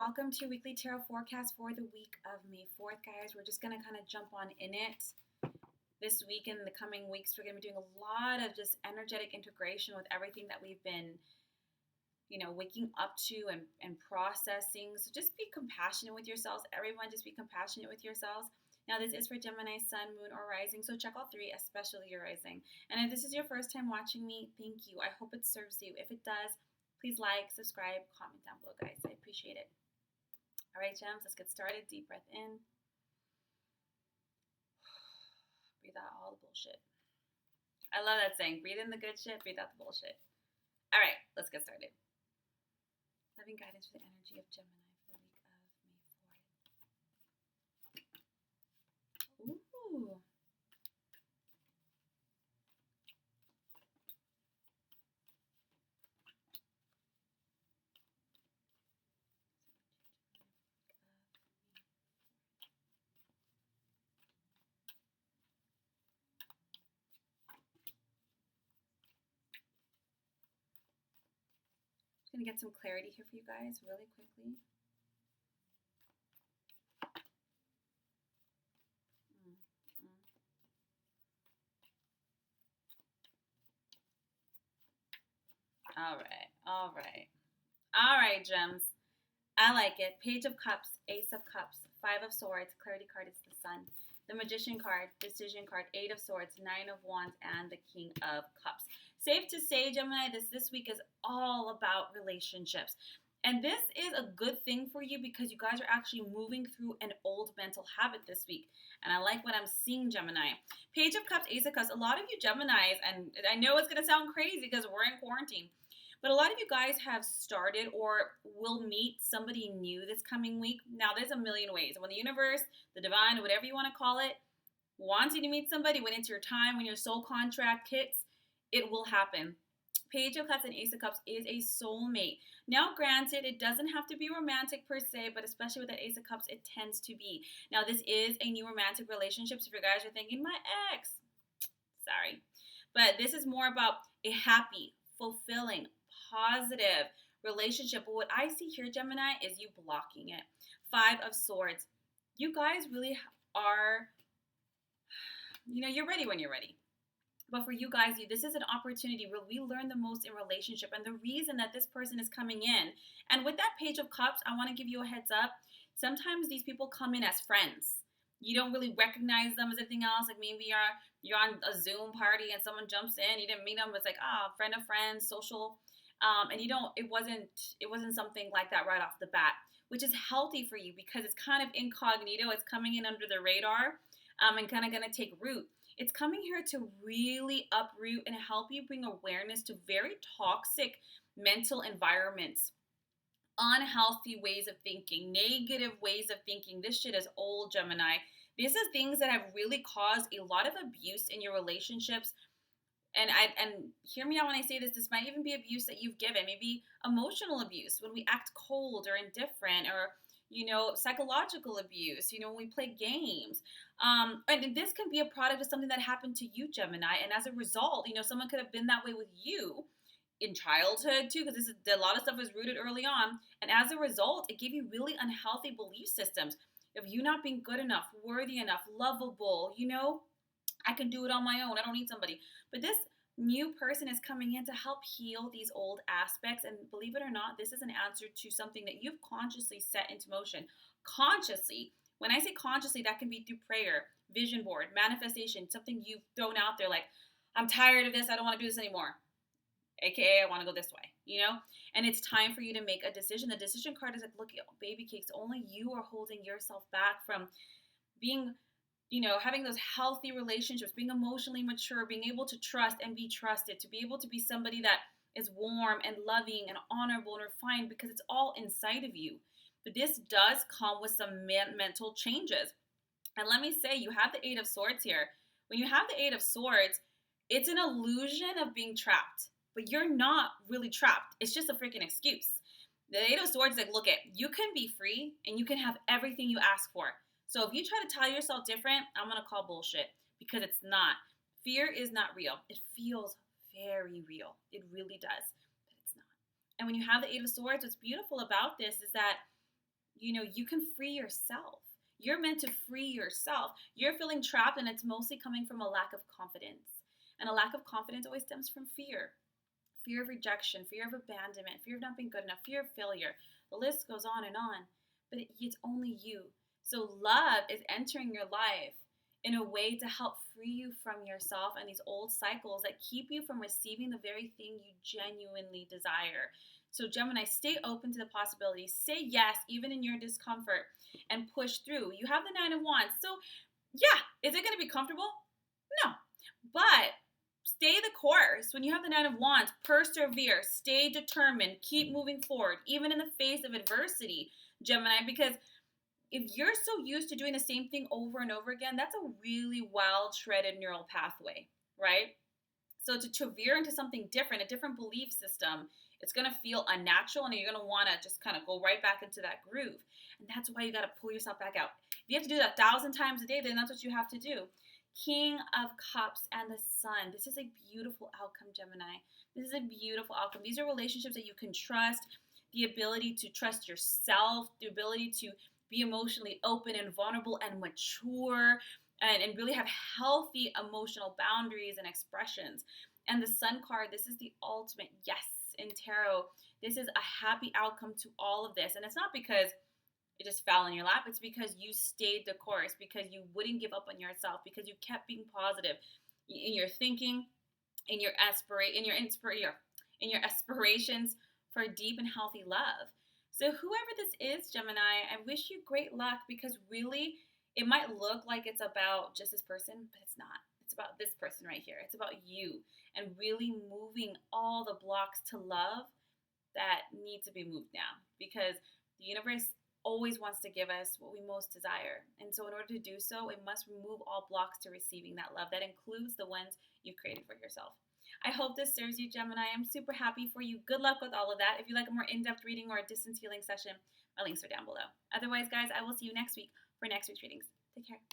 Welcome to your weekly tarot forecast for the week of May 4th, guys. We're just going to kind of jump on in it. This week and the coming weeks, we're going to be doing a lot of just energetic integration with everything that we've been, waking up to and processing. So just be compassionate with yourselves. Everyone, just be compassionate with yourselves. Now, this is for Gemini, Sun, Moon, or Rising. So check all three, especially your Rising. And if this is your first time watching me, thank you. I hope it serves you. If it does, please like, subscribe, comment down below, guys. I appreciate it. All right, gems, let's get started. Deep breath in. Breathe out all the bullshit. I love that saying. Breathe in the good shit, breathe out the bullshit. All right, let's get started. Loving guidance for the energy of Gemini for the week of May 4th. Ooh. I'm going to get some clarity here for you guys really quickly. All right, gems. I like it. Page of Cups, Ace of Cups, Five of Swords, Clarity card is the Sun. The Magician card, Decision card, Eight of Swords, Nine of Wands, and the King of Cups. Safe to say, Gemini, this week is all about relationships. And this is a good thing for you because you guys are actually moving through an old mental habit this week. And I like what I'm seeing, Gemini. Page of Cups, Ace of Cups. A lot of you Geminis, and I know it's going to sound crazy because we're in quarantine, but a lot of you guys have started or will meet somebody new this coming week. Now, there's a million ways. When the universe, the divine, whatever you want to call it, wants you to meet somebody, when it's your time, when your soul contract hits, it will happen. Page of Cups and Ace of Cups is a soulmate. Now, granted, it doesn't have to be romantic per se, but especially with that Ace of Cups, it tends to be. Now, this is a new romantic relationship, so if you guys are thinking, my ex, sorry. But this is more about a happy, fulfilling, positive relationship. But what I see here, Gemini, is you blocking it. Five of Swords. You guys really are, you're ready when you're ready. But for you guys, this is an opportunity where we learn the most in relationship. And the reason that this person is coming in, and with that Page of Cups, I want to give you a heads up. Sometimes these people come in as friends. You don't really recognize them as anything else. Like maybe you're on a Zoom party and someone jumps in. You didn't meet them. It's like, friend of friends, social. And it wasn't something like that right off the bat, which is healthy for you because it's kind of incognito. It's coming in under the radar and kind of going to take root. It's coming here to really uproot and help you bring awareness to very toxic mental environments, unhealthy ways of thinking, negative ways of thinking. This shit is old, Gemini. This is things that have really caused a lot of abuse in your relationships. And hear me out when I say this might even be abuse that you've given, maybe emotional abuse when we act cold or indifferent, or psychological abuse, when we play games. And this can be a product of something that happened to you, Gemini. And as a result, someone could have been that way with you in childhood too, because a lot of stuff is rooted early on. And as a result, it gave you really unhealthy belief systems of you not being good enough, worthy enough, lovable, I can do it on my own. I don't need somebody. But this new person is coming in to help heal these old aspects. And believe it or not, this is an answer to something that you've consciously set into motion. Consciously. When I say consciously, that can be through prayer, vision board, manifestation, something you've thrown out there like, I'm tired of this. I don't want to do this anymore. AKA, I want to go this way, And it's time for you to make a decision. The decision card is like, look, baby cakes, only you are holding yourself back from being having those healthy relationships, being emotionally mature, being able to trust and be trusted, to be able to be somebody that is warm and loving and honorable and refined, because it's all inside of you. But this does come with some mental changes. And let me say, you have the Eight of Swords here. When you have the Eight of Swords, it's an illusion of being trapped, but you're not really trapped. It's just a freaking excuse. The Eight of Swords is like, look, you can be free and you can have everything you ask for. So if you try to tell yourself different, I'm going to call bullshit, because it's not. Fear is not real. It feels very real. It really does, but it's not. And when you have the Eight of Swords, what's beautiful about this is that you can free yourself. You're meant to free yourself. You're feeling trapped, and it's mostly coming from a lack of confidence. And a lack of confidence always stems from fear. Fear of rejection, fear of abandonment, fear of not being good enough, fear of failure. The list goes on and on. But it's only you. So love is entering your life in a way to help free you from yourself and these old cycles that keep you from receiving the very thing you genuinely desire. So Gemini, stay open to the possibilities. Say yes, even in your discomfort, and push through. You have the Nine of Wands. So yeah, is it going to be comfortable? No. But stay the course. When you have the Nine of Wands, persevere, stay determined, keep moving forward, even in the face of adversity, Gemini, because if you're so used to doing the same thing over and over again, that's a really well-treaded neural pathway, right? So to veer into something different, a different belief system, it's going to feel unnatural, and you're going to want to just kind of go right back into that groove. And that's why you got to pull yourself back out. If you have to do that 1,000 times a day, then that's what you have to do. King of Cups and the Sun. This is a beautiful outcome, Gemini. This is a beautiful outcome. These are relationships that you can trust, the ability to trust yourself, the ability to be emotionally open and vulnerable and mature, and really have healthy emotional boundaries and expressions. And the Sun card, this is the ultimate yes in tarot. This is a happy outcome to all of this. And it's not because it just fell in your lap. It's because you stayed the course, because you wouldn't give up on yourself, because you kept being positive in your thinking, in your aspirations for deep and healthy love. So whoever this is, Gemini, I wish you great luck, because really it might look like it's about just this person, but it's not. It's about this person right here. It's about you, and really moving all the blocks to love that need to be moved now, because the universe always wants to give us what we most desire. And so in order to do so, it must remove all blocks to receiving that love. That includes the ones you've created for yourself. I hope this serves you, Gemini. I'm super happy for you. Good luck with all of that. If you'd like a more in-depth reading or a distance healing session, my links are down below. Otherwise, guys, I will see you next week for next week's readings. Take care.